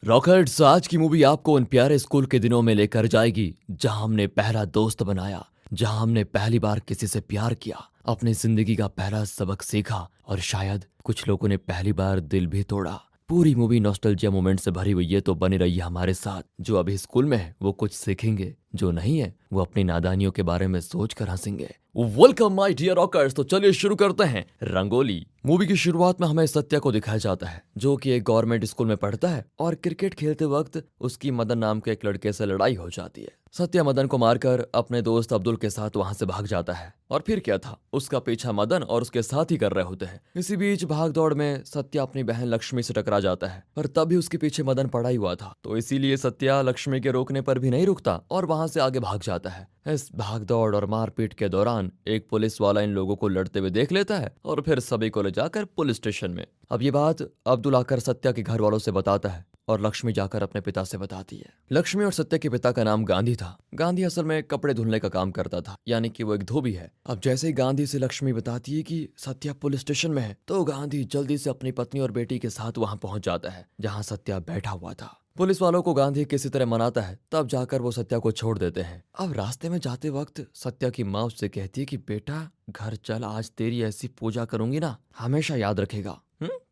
Rockets आज की movie आपको उन प्यारे स्कूल के दिनों में लेकर जाएगी जहां हमने पहला दोस्त बनाया, जहां हमने पहली बार किसी से प्यार किया, अपनी जिंदगी का पहला सबक सीखा और शायद कुछ लोगों ने पहली बार दिल भी तोड़ा। पूरी मूवी नॉस्टैल्जिया मोमेंट से भरी हुई है, तो बनी रहिए हमारे साथ। जो अभी स्कूल में है वो कुछ सीखेंगे, जो नहीं है वो अपनी नादानियों के बारे में सोच कर हंसेंगे। Welcome my dear rockers. तो चलिए शुरू करते हैं। रंगोली मूवी की शुरुआत में हमें सत्या को दिखाया जाता है, जो कि एक गवर्नमेंट स्कूल में पढ़ता है और क्रिकेट खेलते वक्त उसकी मदन नाम के एक लड़के से लड़ाई हो जाती है। सत्या मदन को मारकर अपने दोस्त अब्दुल के साथ वहां से भाग जाता है और फिर क्या था, उसका पीछा मदन और उसके साथी कर रहे होते हैं। इसी बीच भाग दौड़ में सत्या अपनी बहन लक्ष्मी से टकरा जाता है, पर तब भी उसके पीछे मदन पड़ा ही हुआ था, तो इसीलिए सत्या लक्ष्मी के रोकने पर भी नहीं रुकता और वहां से आगे भाग जाता है। इस भाग दौड़ और मारपीट के दौरान एक पुलिस वाला इन लोगों को लड़ते हुए देख लेता है और फिर सभी को ले जाकर पुलिस स्टेशन में। अब ये बात अब्दुल आकर सत्या के घर वालों से बताता है और लक्ष्मी जाकर अपने पिता से बताती है। लक्ष्मी और सत्या के पिता का नाम गांधी था। गांधी असल में कपड़े धुलने का काम करता था, यानी कि वो एक धोबी है। अब जैसे ही गांधी से लक्ष्मी बताती है कि सत्या पुलिस स्टेशन में है, तो गांधी जल्दी से अपनी पत्नी और बेटी के साथ वहां पहुंच जाता है जहां सत्या बैठा हुआ था। पुलिस वालों को गांधी किसी तरह मनाता है, तब जाकर वो सत्या को छोड़ देते हैं। अब रास्ते में जाते वक्त सत्या की माँ उससे कहती है कि बेटा घर चल, आज तेरी ऐसी पूजा करूंगी ना, हमेशा याद रखेगा।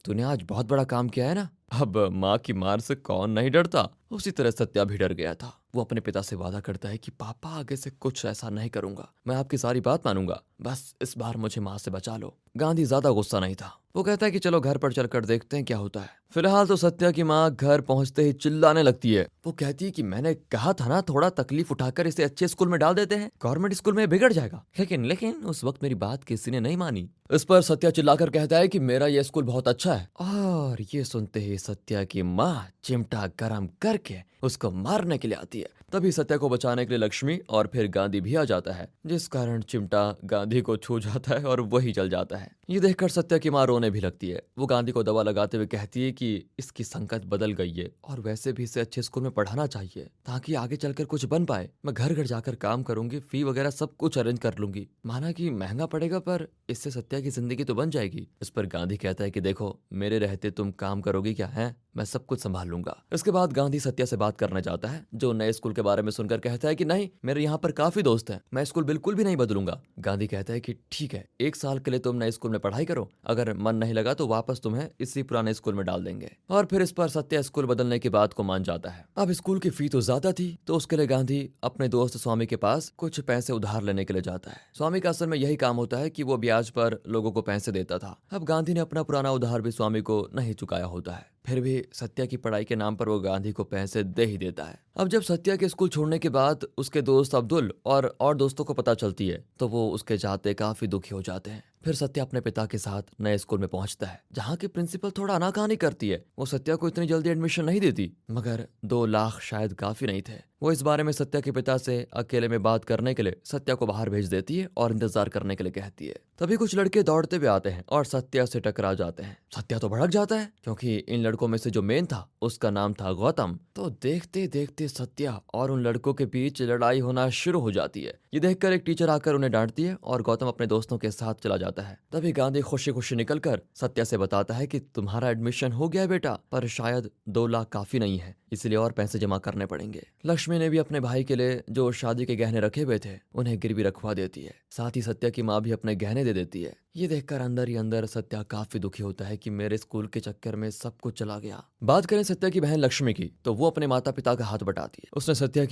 तूने आज बहुत बड़ा काम किया है ना। अब माँ की मार से कौन नहीं डरता, उसी तरह सत्या भी डर गया था। वो अपने पिता से वादा करता है कि पापा आगे से कुछ ऐसा नहीं करूंगा, मैं आपकी सारी बात मानूंगा, बस इस बार मुझे माँ से बचा लो। गांधी ज्यादा गुस्सा नहीं था, वो कहता है कि चलो घर पर चलकर देखते हैं क्या होता है। फिलहाल तो सत्या की माँ घर पहुंचते ही चिल्लाने लगती है। वो कहती है कि मैंने कहा था ना, थोड़ा तकलीफ उठाकर इसे अच्छे स्कूल में डाल देते हैं, गवर्नमेंट स्कूल में बिगड़ जाएगा। लेकिन उस वक्त मेरी बात किसी ने नहीं मानी। इस पर सत्या चिल्लाकर कहता है कि मेरा यह स्कूल बहुत अच्छा है। और ये सुनते ही सत्या की माँ चिमटा गरम करके उसको मारने के लिए आती है। तभी सत्या को बचाने के लिए लक्ष्मी और फिर गांधी भी आ जाता है, जिस कारण चिमटा गांधी को छू जाता है और वही जल जाता है। ये देखकर सत्या की माँ रोने भी लगती है। वो गांधी को दवा लगाते हुए कहती है कि इसकी संगत बदल गई है और वैसे भी इसे अच्छे स्कूल में पढ़ाना चाहिए ताकि आगे चलकर कुछ बन पाए। मैं घर घर जाकर काम करूंगी, फी वगैरह सब कुछ अरेंज कर लूंगी। माना कि महंगा पड़ेगा, पर इससे सत्या की जिंदगी तो बन जाएगी। इस पर गांधी कहता है कि देखो, मेरे रहते तुम काम करोगी क्या है, मैं सब कुछ संभाल लूंगा। इसके बाद गांधी सत्या से बात करने जाता है, जो नए स्कूल के बारे में सुनकर कहता है कि नहीं, मेरे यहाँ पर काफी दोस्त हैं, मैं स्कूल बिल्कुल भी नहीं बदलूंगा। गांधी कहता है कि ठीक है, एक साल के लिए तुम नए स्कूल में पढ़ाई करो, अगर मन नहीं लगा तो वापस तुम्हें इसी पुराने स्कूल में डाल देंगे। और फिर इस पर सत्या स्कूल बदलने की बात को मान जाता है। अब स्कूल की फी तो ज्यादा थी, तो उसके लिए गांधी अपने दोस्त स्वामी के पास कुछ पैसे उधार लेने के लिए जाता है। स्वामी का असल में यही काम होता है कि वो ब्याज पर लोगों को पैसे देता था। अब गांधी ने अपना पुराना उधार भी स्वामी को नहीं चुकाया होता है, फिर भी सत्या की पढ़ाई के नाम पर वो गांधी को पैसे दे ही देता है। अब जब सत्या के स्कूल छोड़ने के बाद उसके दोस्त अब्दुल और दोस्तों को पता चलती है, तो वो उसके जाते काफी दुखी हो जाते हैं। फिर सत्या अपने पिता के साथ नए स्कूल में पहुंचता है, जहाँ की प्रिंसिपल थोड़ा आनाकानी करती है। वो सत्या को इतनी जल्दी एडमिशन नहीं देती, मगर 2 लाख शायद काफी नहीं थे। वो इस बारे में सत्या के पिता से अकेले में बात करने के लिए सत्या को बाहर भेज देती है और इंतजार करने के लिए कहती है। तभी कुछ लड़के दौड़ते हुए आते हैं और सत्या से टकरा जाते हैं। सत्या तो भड़क जाता है, क्योंकि इन लड़कों में से जो मेन था उसका नाम था गौतम। तो देखते देखते सत्या और उन लड़कों के बीच लड़ाई होना शुरू हो जाती है। ये देखकर एक टीचर आकर उन्हें डांटती है और गौतम अपने दोस्तों के साथ चला जाता है। तभी गांधी खुशी खुशी निकलकर सत्या से बताता है कि तुम्हारा एडमिशन हो गया है बेटा, पर शायद 2 लाख काफी नहीं है, इसलिए और पैसे जमा करने पड़ेंगे। लक्ष्मी ने भी अपने भाई के लिए जो शादी के गहने रखे हुए थे उन्हें गिरवी रखवा देती है। साथ ही सत्या की माँ भी अपने गहने दे देती है। ये देखकर अंदर ही अंदर सत्या काफी दुखी होता है कि मेरे स्कूल के चक्कर में सब कुछ चला गया। बात करें सत्या की बहन लक्ष्मी की, तो वो अपने माता पिता का हाथ बटाती है। उसने सत्या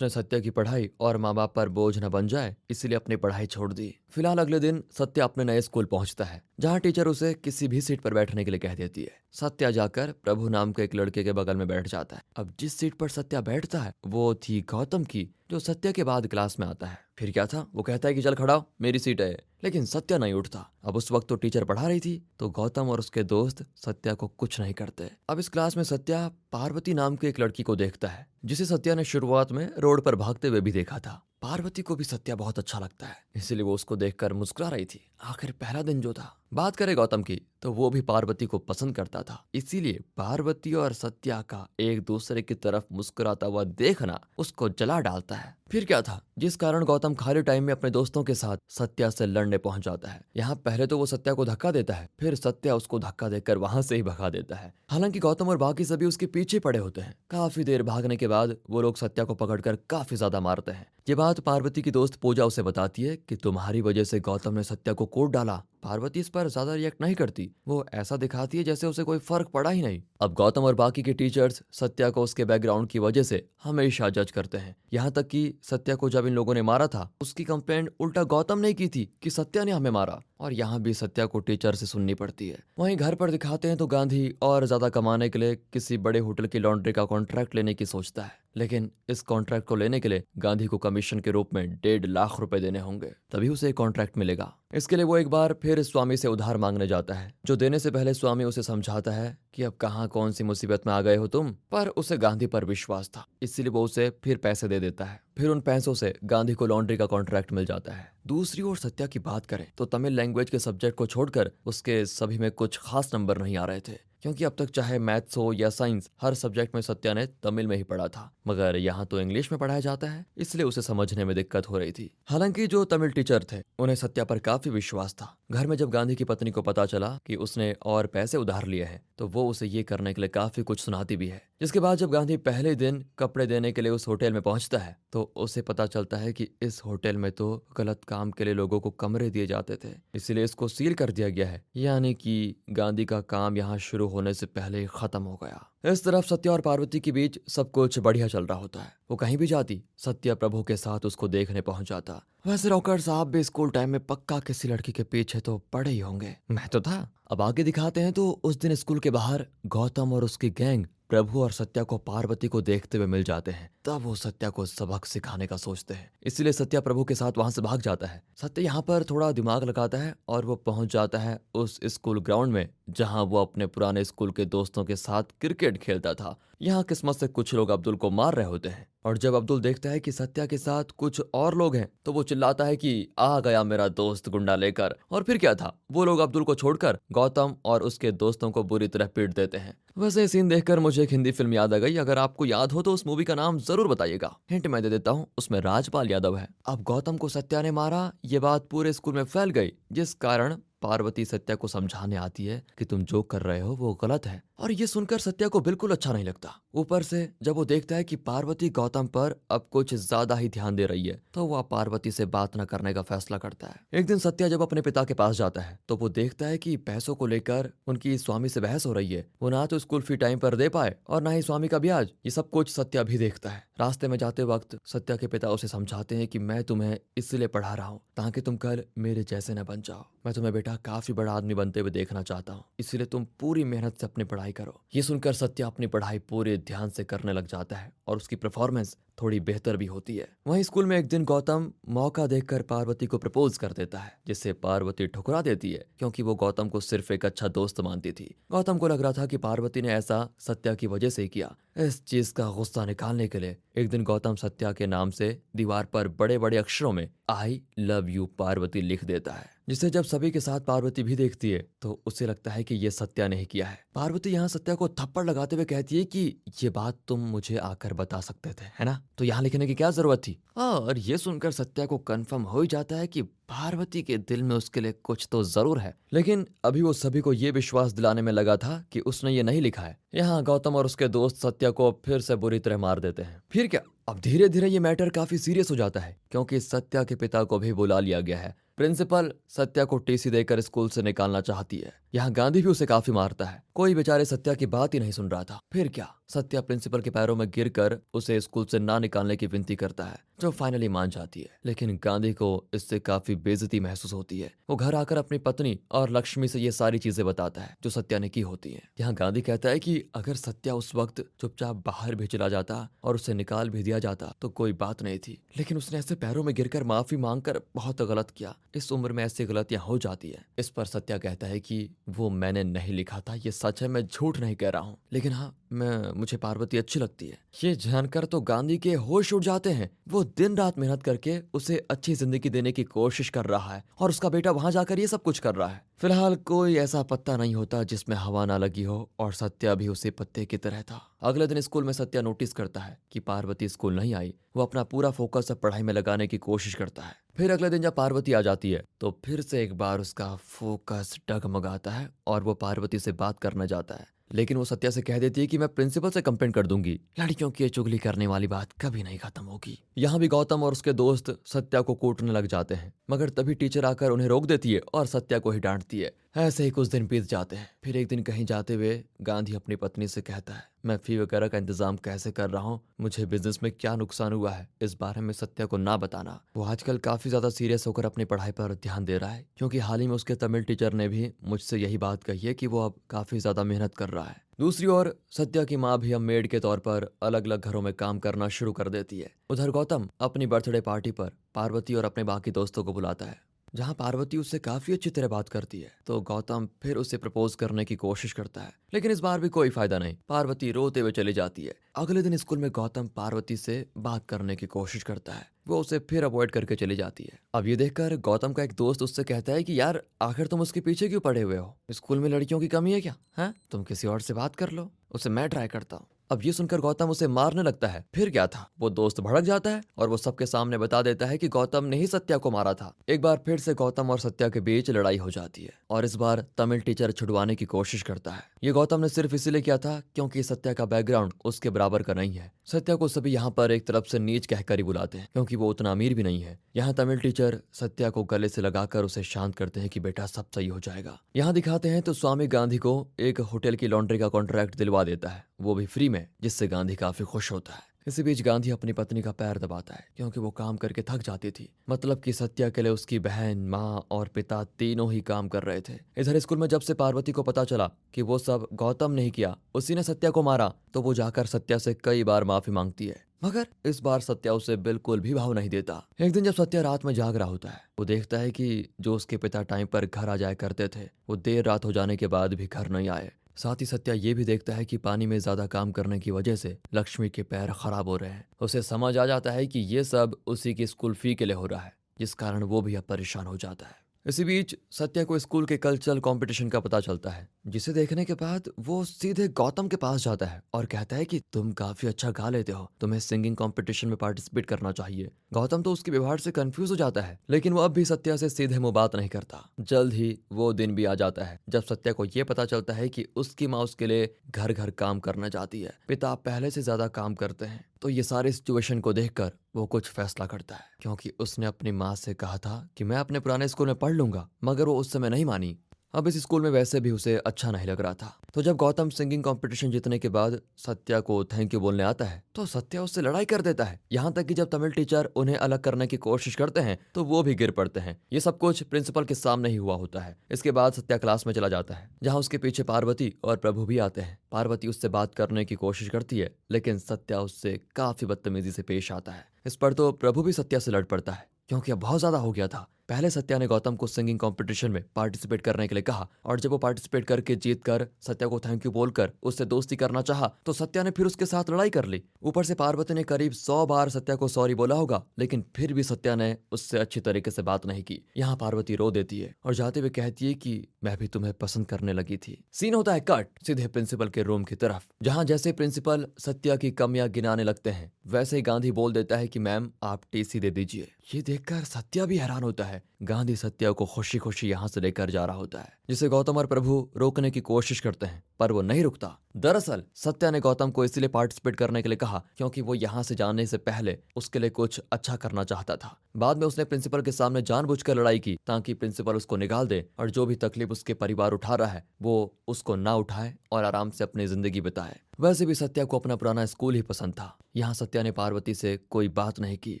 की पढ़ाई और माँ बाप पर बोझ न बन जाए, इसलिए अपनी पढ़ाई छोड़ दी। फिलहाल अगले दिन सत्या अपने नए स्कूल पहुंचता है, जहाँ टीचर उसे किसी भी सीट पर बैठने के लिए कह देती है। सत्या जाकर प्रभु नाम के एक लड़के के बगल में बैठ जाता है। अब जिस सीट पर सत्या बैठता है वो थी गौतम की, जो सत्या के बाद क्लास में आता है। फिर क्या था, वो कहता है कि चल खड़ा हो, मेरी सीट है, लेकिन सत्या नहीं उठता। अब उस वक्त तो टीचर पढ़ा रही थी, तो गौतम और उसके दोस्त सत्या को कुछ नहीं करते। अब इस क्लास में सत्या पार्वती नाम की एक लड़की को देखता है, जिसे सत्या ने शुरुआत में रोड पर भागते हुए भी देखा था। पार्वती को भी सत्या बहुत अच्छा लगता है, इसलिए वो उसको देखकर मुस्कुरा रही थी। आखिर पहला दिन जो था। बात करें गौतम की, तो वो भी पार्वती को पसंद करता जाता था। इसीलिए पार्वती और सत्या का एक दूसरे की तरफ मुस्कुराता हुआ देखना उसको जला डालता है। फिर क्या था जिस कारण गौतम खाली टाइम में अपने दोस्तों के साथ सत्या से लड़ने पहुंच जाता है। यहाँ पहले तो वो सत्या को धक्का देता है, फिर सत्या उसको धक्का देकर वहां से ही भगा देता है। हालांकि गौतम और बाकी सभी उसके पीछे पड़े होते हैं। काफी देर भागने के बाद वो लोग सत्या को पकड़कर काफी ज्यादा मारते हैं। ये बात पार्वती की दोस्त पूजा उसे बताती है कि तुम्हारी वजह से गौतम ने सत्या को कोर्ट डाला। पार्वती इस पर ज्यादा रिएक्ट नहीं करती, वो ऐसा दिखाती है जैसे उसे कोई फर्क पड़ा ही नहीं। अब गौतम और बाकी के टीचर्स सत्या को उसके बैकग्राउंड की वजह से हमेशा जज करते हैं। यहाँ तक कि सत्या को जब इन लोगों ने मारा था उसकी कंप्लेंट उल्टा गौतम ने की थी कि सत्या ने हमें मारा, और यहाँ भी सत्या को टीचर से सुननी पड़ती है। वहीं घर पर दिखाते हैं तो गांधी और ज्यादा कमाने के लिए किसी बड़े होटल की लॉन्ड्री का कॉन्ट्रैक्ट लेने की सोचता है, लेकिन इस कॉन्ट्रैक्ट को लेने के लिए गांधी को कमीशन के रूप में 1.5 लाख रुपए देने होंगे, तभी उसे एक कॉन्ट्रैक्ट मिलेगा। इसके लिए वो एक बार फिर स्वामी से उधार मांगने जाता है, जो देने से पहले स्वामी उसे समझाता है कि अब कहाँ कौन सी मुसीबत में आ गए हो तुम, पर उसे गांधी पर विश्वास था, इसीलिए वो उसे फिर पैसे दे देता है। फिर उन पैसों से गांधी को लॉन्ड्री का कॉन्ट्रैक्ट मिल जाता है। दूसरी ओर सत्या की बात करें तो तमिल लैंग्वेज के सब्जेक्ट को छोड़कर उसके सभी में कुछ खास नंबर नहीं आ रहे थे, क्योंकि अब तक चाहे मैथ्स हो या साइंस, हर सब्जेक्ट में सत्या ने तमिल में ही पढ़ा था, मगर यहाँ तो इंग्लिश में पढ़ाया जाता है, इसलिए उसे समझने में दिक्कत हो रही थी। हालांकि जो तमिल टीचर थे उन्हें सत्या पर काफी विश्वास था। घर में जब गांधी की पत्नी को पता चला कि उसने और पैसे उधार लिए हैं तो वो उसे ये करने के लिए काफी कुछ सुनाती भी है। जिसके बाद जब गांधी पहले दिन कपड़े देने के लिए उस होटल में पहुंचता है तो उसे पता चलता है कि इस होटल में तो गलत काम के लिए लोगों को कमरे दिए जाते थे, इसीलिए इसको सील कर दिया गया है, यानी कि गांधी का काम यहाँ शुरू होने से पहले ही खत्म हो गया। इस तरफ सत्या और पार्वती के बीच सब कुछ बढ़िया चल रहा होता है। वो कहीं भी जाती सत्या प्रभु के साथ उसको देखने पहुंच जाता। वैसे रॉकर साहब भी स्कूल टाइम में पक्का किसी लड़की के पीछे तो पड़े ही होंगे, मैं तो था। अब आगे दिखाते हैं तो उस दिन स्कूल के बाहर गौतम और उसकी गैंग प्रभु और सत्या को पार्वती को देखते हुए मिल जाते हैं। तब वो सत्या को सबक सिखाने का सोचते हैं, इसीलिए सत्या प्रभु के साथ वहां से भाग जाता है। सत्या यहाँ पर थोड़ा दिमाग लगाता है और वो पहुंच जाता है उस स्कूल ग्राउंड में जहां वो अपने पुराने स्कूल के दोस्तों के साथ क्रिकेट खेलता था। यहाँ किस्मत से कुछ लोग अब्दुल को मार रहे होते हैं, और जब अब्दुल देखता है कि सत्या के साथ कुछ और लोग हैं तो वो चिल्लाता है कि आ गया मेरा दोस्त गुंडा लेकर। और फिर क्या था, वो लोग अब्दुल को छोड़कर गौतम और उसके दोस्तों को बुरी तरह पीट देते हैं। वैसे ये सीन देखकर मुझे एक हिंदी फिल्म याद आ गई, अगर आपको याद हो तो उस मूवी का नाम जरूर बताइएगा। हिंट मैं दे देता हूँ, उसमें राजपाल यादव है। अब गौतम को सत्या ने मारा, ये बात पूरे स्कूल में फैल गई, जिस कारण पार्वती सत्या को समझाने आती है कि तुम जो कर रहे हो वो गलत है, और ये सुनकर सत्या को बिल्कुल अच्छा नहीं लगता। ऊपर से जब वो देखता है कि पार्वती गौतम पर अब कुछ ज्यादा ही ध्यान दे रही है तो वह पार्वती से बात न करने का फैसला करता है। एक दिन सत्या जब अपने पिता के पास जाता है तो वो देखता है कि पैसों को लेकर उनकी स्वामी से बहस हो रही है। वो ना तो स्कूल फी टाइम पर दे पाए और ना ही स्वामी का ब्याज, ये सब कुछ सत्या भी देखता है। रास्ते में जाते वक्त सत्या के पिता उसे समझाते हैं कि मैं तुम्हें इसलिए पढ़ा रहा हूँ ताकि तुम कल मेरे जैसे न बन जाओ। मैं तुम्हें बेटा काफी बड़ा आदमी बनते हुए देखना चाहता हूँ, इसलिए तुम पूरी मेहनत से अपनी पढ़ाई करो। ये सुनकर सत्या अपनी पढ़ाई पूरे ध्यान से करने लग जाता है और उसकी परफॉर्मेंस थोड़ी बेहतर भी होती है। वहीं स्कूल में एक दिन गौतम मौका देखकर पार्वती को प्रपोज कर देता है, जिससे पार्वती ठुकरा देती है क्योंकि वो गौतम को सिर्फ एक अच्छा दोस्त मानती थी। गौतम को लग रहा था कि पार्वती ने ऐसा सत्या की वजह से ही किया। इस चीज का गुस्सा निकालने के लिए एक दिन गौतम सत्या के नाम से दीवार पर बड़े बड़े अक्षरों में आई लव यू पार्वती लिख देता है, जिसे जब सभी के साथ पार्वती भी देखती है तो उसे लगता है कि ये सत्या ने ही किया है। पार्वती यहाँ सत्या को थप्पड़ लगाते हुए कहती है कि ये बात तुम मुझे आकर बता सकते थे, है ना, तो यहाँ लिखने की क्या जरूरत थी। और ये सुनकर सत्या को कंफर्म हो ही जाता है कि पार्वती के दिल में उसके लिए कुछ तो जरूर है, लेकिन अभी वो सभी को ये विश्वास दिलाने में लगा था कि उसने ये नहीं लिखा है। यहाँ गौतम और उसके दोस्त सत्या को फिर से बुरी तरह मार देते हैं। फिर क्या, अब धीरे धीरे ये मैटर काफी सीरियस हो जाता है क्योंकि सत्या के पिता को भी बुला लिया गया है। प्रिंसिपल सत्या को टीसी देकर स्कूल से निकालना चाहती है। यहाँ गांधी भी उसे काफी मारता है, कोई बेचारे सत्या की बात ही नहीं सुन रहा था। फिर क्या, सत्या प्रिंसिपल के पैरों में गिरकर उसे स्कूल से ना निकालने की विनती करता है, जो फाइनली मान जाती है। लेकिन गांधी को इससे काफी बेइज्जती महसूस होती है। वो घर आकर अपनी पत्नी और लक्ष्मी से ये सारी चीजें बताता है जो सत्या ने की होती है। यहाँ गांधी कहता है कि अगर सत्या उस वक्त चुपचाप बाहर भी चला जाता और उसे निकाल भी दिया जाता तो कोई बात नहीं थी, लेकिन उसने ऐसे पैरों में गिरकर माफी मांगकर बहुत गलत किया। इस उम्र में ऐसी गलतियां हो जाती है। इस पर सत्या कहता है कि वो मैंने नहीं लिखा था, ये सच है, मैं झूठ नहीं कह रहा हूँ, लेकिन हाँ मुझे पार्वती अच्छी लगती है। ये जानकर तो गांधी के होश उड़ जाते हैं। वो दिन रात मेहनत करके उसे अच्छी जिंदगी देने की कोशिश कर रहा है और उसका बेटा वहां जाकर ये सब कुछ कर रहा है। फिलहाल कोई ऐसा पत्ता नहीं होता जिसमें हवा ना लगी हो, और सत्या भी उसी पत्ते की तरह था। अगले दिन स्कूल में सत्या नोटिस करता है कि पार्वती स्कूल नहीं आई। वो अपना पूरा फोकस अब पढ़ाई में लगाने की कोशिश करता है। फिर अगले दिन जब पार्वती आ जाती है तो फिर से एक बार उसका फोकस डगमगाता है और वो पार्वती से बात करना चाहता है, लेकिन वो सत्या से कह देती है कि मैं प्रिंसिपल से कंप्लेंट कर दूंगी। लड़कियों की ये चुगली करने वाली बात कभी नहीं खत्म होगी। यहाँ भी गौतम और उसके दोस्त सत्या को कूटने लग जाते हैं, मगर तभी टीचर आकर उन्हें रोक देती है और सत्या को ही डांटती है। ऐसे ही कुछ दिन बीत जाते हैं। फिर एक दिन कहीं जाते हुए गांधी अपनी पत्नी से कहता है, मैं फी वगैरह का इंतजाम कैसे कर रहा हूँ, मुझे बिजनेस में क्या नुकसान हुआ है इस बारे में सत्या को ना बताना। वो आजकल काफी ज्यादा सीरियस होकर अपनी पढ़ाई पर ध्यान दे रहा है, क्योंकि हाल ही में उसके तमिल टीचर ने भी मुझसे यही बात कही है कि वो अब काफी ज्यादा मेहनत कर रहा है। दूसरी ओर सत्या की माँ भी अब मेड के तौर पर अलग अलग घरों में काम करना शुरू कर देती है। उधर गौतम अपनी बर्थडे पार्टी पर पार्वती और अपने बाकी दोस्तों को बुलाता है, जहां पार्वती उससे काफी अच्छी तरह बात करती है। तो गौतम फिर उसे प्रपोज करने की कोशिश करता है, लेकिन इस बार भी कोई फायदा नहीं। पार्वती रोते हुए चली जाती है। अगले दिन स्कूल में गौतम पार्वती से बात करने की कोशिश करता है, वो उसे फिर अवॉइड करके चली जाती है। अब ये देखकर गौतम का एक दोस्त उससे कहता है कि यार आखिर तुम उसके पीछे क्यों पड़े हुए हो, स्कूल में लड़कियों की कमी है क्या? हैं? तुम किसी और से बात कर लो, उसे मैं ट्राई करता हूँ। अब ये सुनकर गौतम उसे मारने लगता है। फिर क्या था, वो दोस्त भड़क जाता है और वो सबके सामने बता देता है कि गौतम ने ही सत्या को मारा था। एक बार फिर से गौतम और सत्या के बीच लड़ाई हो जाती है और इस बार तमिल टीचर छुड़वाने की कोशिश करता है। ये गौतम ने सिर्फ इसीलिए किया था क्योंकि सत्या का बैकग्राउंड उसके बराबर का नहीं है। सत्या को सभी यहाँ पर एक तरफ से नीच कहकर ही बुलाते हैं, क्योंकि वो उतना अमीर भी नहीं है। यहाँ तमिल टीचर सत्या को गले से लगाकर उसे शांत करते हैं कि बेटा सब सही हो जाएगा। यहाँ दिखाते हैं तो स्वामी गांधी को एक होटल की लॉन्ड्री का कॉन्ट्रैक्ट दिलवा देता है, वो भी फ्री में, जिससे गांधी काफी खुश होता है। इसी बीच गांधी अपनी पत्नी का पैर दबाता है, क्योंकि वो काम करके थक जाती थी। मतलब कि सत्या के लिए उसकी बहन, माँ और पिता तीनों ही काम कर रहे थे। इधर स्कूल में जब से पार्वती को पता चला कि वो सब गौतम ने ही किया, उसी ने सत्या को मारा, तो वो जाकर सत्या से कई बार माफी मांगती है, मगर इस बार सत्या उसे बिल्कुल भी भाव नहीं देता। एक दिन जब सत्या रात में जाग रहा होता है, वो देखता है कि जो उसके पिता टाइम पर घर आ जाया करते थे, वो देर रात हो जाने के बाद भी घर नहीं आए। साथ ही सत्या ये भी देखता है कि पानी में ज्यादा काम करने की वजह से लक्ष्मी के पैर खराब हो रहे हैं। उसे समझ आ जाता है कि ये सब उसी की स्कूल फी के लिए हो रहा है, जिस कारण वो भी अब परेशान हो जाता है। इसी बीच सत्या को स्कूल के कल्चरल कंपटीशन का पता चलता है, जिसे देखने के बाद वो सीधे गौतम के पास जाता है और कहता है कि तुम काफी अच्छा गा लेते हो, तुम्हें सिंगिंग कंपटीशन में पार्टिसिपेट करना चाहिए। गौतम तो उसके व्यवहार से कंफ्यूज हो जाता है, लेकिन वो अब भी सत्या से सीधे मुंह बात नहीं करता। जल्द ही वो दिन भी आ जाता है जब सत्या को ये पता चलता है कि उसकी माँ उसके लिए घर घर काम करना चाहती है। पिता पहले से ज्यादा काम करते हैं, तो ये सारे सिचुएशन को देखकर वो कुछ फैसला करता है, क्योंकि उसने अपनी माँ से कहा था कि मैं अपने पुराने स्कूल में पढ़ लूंगा, मगर वो उस समय नहीं मानी। अब इस स्कूल में वैसे भी उसे अच्छा नहीं लग रहा था। तो जब गौतम सिंगिंग कंपटीशन जीतने के बाद सत्या को थैंक यू बोलने आता है, तो सत्या उससे लड़ाई कर देता है। यहाँ तक कि जब तमिल टीचर उन्हें अलग करने की कोशिश करते हैं तो वो भी गिर पड़ते हैं। ये सब कुछ प्रिंसिपल के सामने ही हुआ होता है। इसके बाद सत्या क्लास में चला जाता है, जहाँ उसके पीछे पार्वती और प्रभु भी आते हैं। पार्वती उससे बात करने की कोशिश करती है, लेकिन सत्या उससे काफी बदतमीजी से पेश आता है। इस पर तो प्रभु भी सत्या से लड़ पड़ता है, क्योंकि अब बहुत ज्यादा हो गया था। पहले सत्या ने गौतम को सिंगिंग कंपटीशन में पार्टिसिपेट करने के लिए कहा, और जब वो पार्टिसिपेट करके जीत कर सत्या को थैंक यू बोलकर उससे दोस्ती करना चाहा, तो सत्या ने फिर उसके साथ लड़ाई कर ली। ऊपर से पार्वती ने करीब 100 बार सत्या को सॉरी बोला होगा, लेकिन फिर भी सत्या ने उससे अच्छी तरीके से बात नहीं की। यहाँ पार्वती रो देती है और जाते हुए कहती है कि मैं भी तुम्हें पसंद करने लगी थी। सीन होता है कट सीधे प्रिंसिपल के रूम की तरफ, जहाँ जैसे प्रिंसिपल सत्या की कमियां गिनाने लगते हैं, वैसे ही गांधी बोल देता है कि मैम आप टीसी दे दीजिए। ये देखकर सत्या भी हैरान होता है। गांधी सत्या को खुशी खुशी यहाँ से लेकर जा रहा होता है, जिसे गौतम और प्रभु रोकने की कोशिश करते हैं, पर वो नहीं रुकता। दरअसल सत्या ने गौतम को इसलिए पार्टिसिपेट करने के लिए कहा क्योंकि वो यहाँ से जाने से पहले उसके लिए कुछ अच्छा करना चाहता था। बाद में उसने प्रिंसिपल के सामने जानबूझकर लड़ाई की ताकि प्रिंसिपल उसको निकाल दे और जो भी तकलीफ उसके परिवार उठा रहा है वो उसको ना उठाए और आराम से अपनी जिंदगी बिताए। वैसे भी सत्या को अपना पुराना स्कूल ही पसंद था। यहाँ सत्या ने पार्वती से कोई बात नहीं की।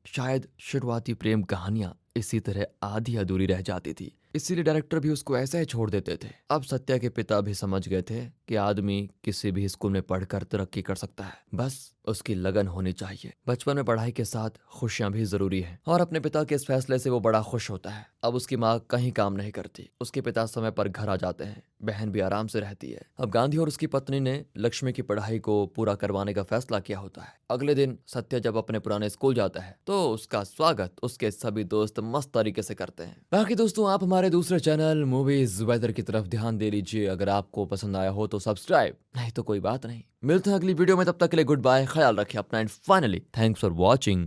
शायद शुरुआती प्रेम कहानियां इसी तरह आधी अधूरी रह जाती थी। इसीलिए डायरेक्टर भी उसको ऐसा ही छोड़ देते थे। अब सत्या के पिता भी समझ गए थे कि आदमी किसी भी स्कूल में पढ़कर तरक्की कर सकता है, बस उसकी लगन होनी चाहिए। बचपन में पढ़ाई के साथ खुशियां भी जरूरी है और अपने पिता के इस फैसले से वो बड़ा खुश होता है। अब उसकी माँ कहीं काम नहीं करती, उसके पिता समय पर घर आ जाते हैं, बहन भी आराम से रहती है। अब गांधी और उसकी पत्नी ने लक्ष्मी की पढ़ाई को पूरा करवाने का फैसला किया होता है। अगले दिन सत्या जब अपने पुराने स्कूल जाता है तो उसका स्वागत उसके सभी दोस्त मस्त तरीके से करते हैं। बाकी दोस्तों, आप हमारे दूसरे चैनल मूवीज वेदर की तरफ ध्यान दे लीजिए। अगर आपको पसंद आया हो तो सब्सक्राइब, नहीं तो कोई बात नहीं। मिलते हैं अगली वीडियो में, तब तक के लिए गुड बाय, ख्याल रखिए अपना, and finally thanks for watching.